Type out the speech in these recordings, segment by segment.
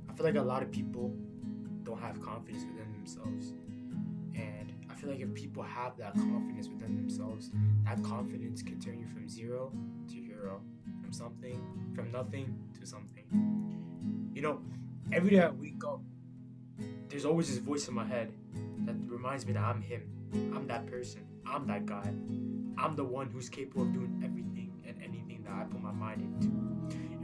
I feel like a lot of people don't have confidence within themselves. And I feel like if people have that confidence within themselves, that confidence can turn you from zero to hero, from nothing to something. You know, every day I wake up, there's always this voice in my head that reminds me that I'm him. I'm that person. I'm that guy. I'm the one who's capable of doing everything and anything that I put my mind into.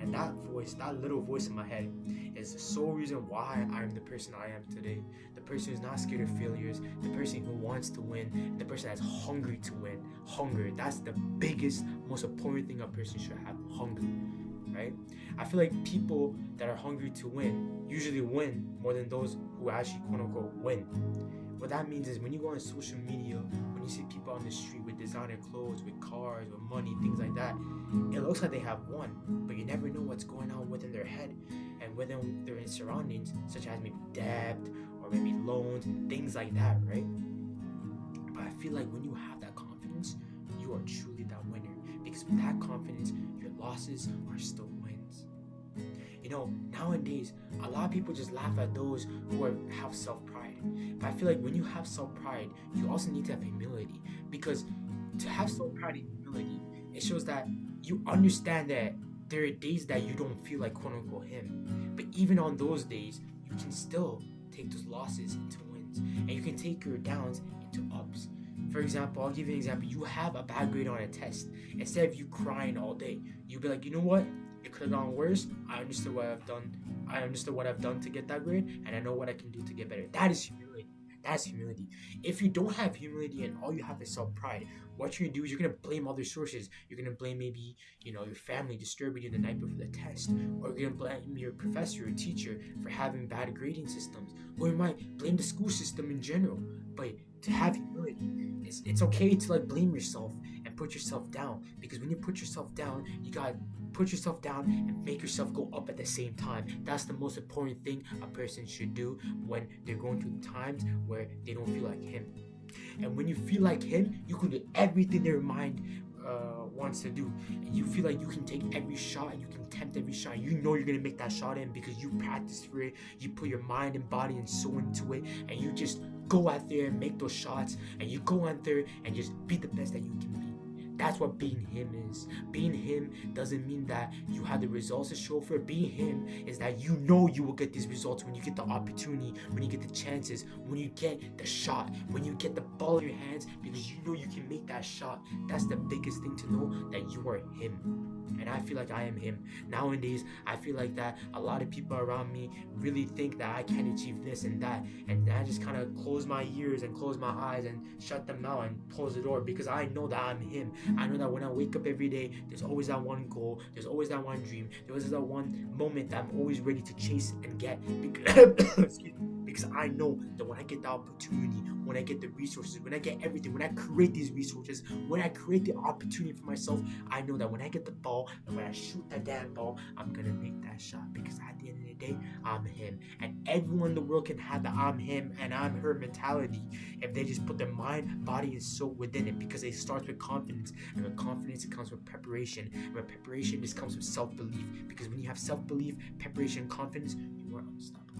And that voice, that little voice in my head, is the sole reason why I'm the person I am today. The person who's not scared of failures, the person who wants to win, the person that's hungry to win. Hunger, that's the biggest, most important thing a person should have. Hunger, right? I feel like people that are hungry to win usually win more than those who actually quote unquote win. What that means is when you go on social media, when you see people on the street with designer clothes, with cars, with money, things like that, it looks like they have won, but you never know what's going on within their head and within their surroundings, such as maybe debt or maybe loans, things like that, right? But I feel like when you have that confidence, you are truly that winner because with that confidence, your losses are still wins. Nowadays, a lot of people just laugh at those have self pride. But I feel like when you have self pride, you also need to have humility. Because to have self pride and humility, it shows that you understand that there are days that you don't feel like quote unquote him. But even on those days, you can still take those losses into wins. And you can take your downs into ups. For example, I'll give you an example. You have a bad grade on a test. Instead of you crying all day, you'll be like, you know what? It could have gone worse. I understood what I've done. I understood what I've done to get that grade, and I know what I can do to get better. That is humility. That's humility. If you don't have humility and all you have is self-pride, what you're gonna do is you're gonna blame other sources. You're gonna blame maybe your family disturbing you the night before the test, or you're gonna blame your professor or teacher for having bad grading systems, or you might blame the school system in general. But to have humility, it's okay to like blame yourself and put yourself down because when you put yourself down, you gotta put yourself down and make yourself go up at the same time. That's the most important thing a person should do when they're going through times where they don't feel like him. And when you feel like him, you can do everything their mind wants to do. And you feel like you can take every shot, you can tempt every shot. You know you're gonna make that shot in because you practice for it. You put your mind and body and soul into it, and you just go out there and make those shots. And you go out there and just be the best that you can be. That's what being him is. Being him doesn't mean that you have the results to show for it. Being him is that you know you will get these results when you get the opportunity, when you get the chances, when you get the shot, when you get the ball in your hands because you know you can make that shot. That's the biggest thing to know that you are him. And I feel like I am him. Nowadays, I feel like that a lot of people around me really think that I can achieve this and that. And I just kind of close my ears and close my eyes and shut them out and close the door because I know that I'm him. I know that when I wake up every day, there's always that one goal, there's always that one dream, there's always that one moment that I'm always ready to chase and get. Because I know that when I get the opportunity, when I get the resources, when I get everything, when I create these resources, when I create the opportunity for myself, I know that when I get the ball and when I shoot that damn ball, I'm gonna make that shot because at the end of the day, I'm him. And everyone in the world can have the I'm him and I'm her mentality if they just put their mind, body, and soul within it because it starts with confidence. And with confidence, it comes with preparation. And with preparation, this comes with self-belief. Because when you have self-belief, preparation, confidence, you are unstoppable.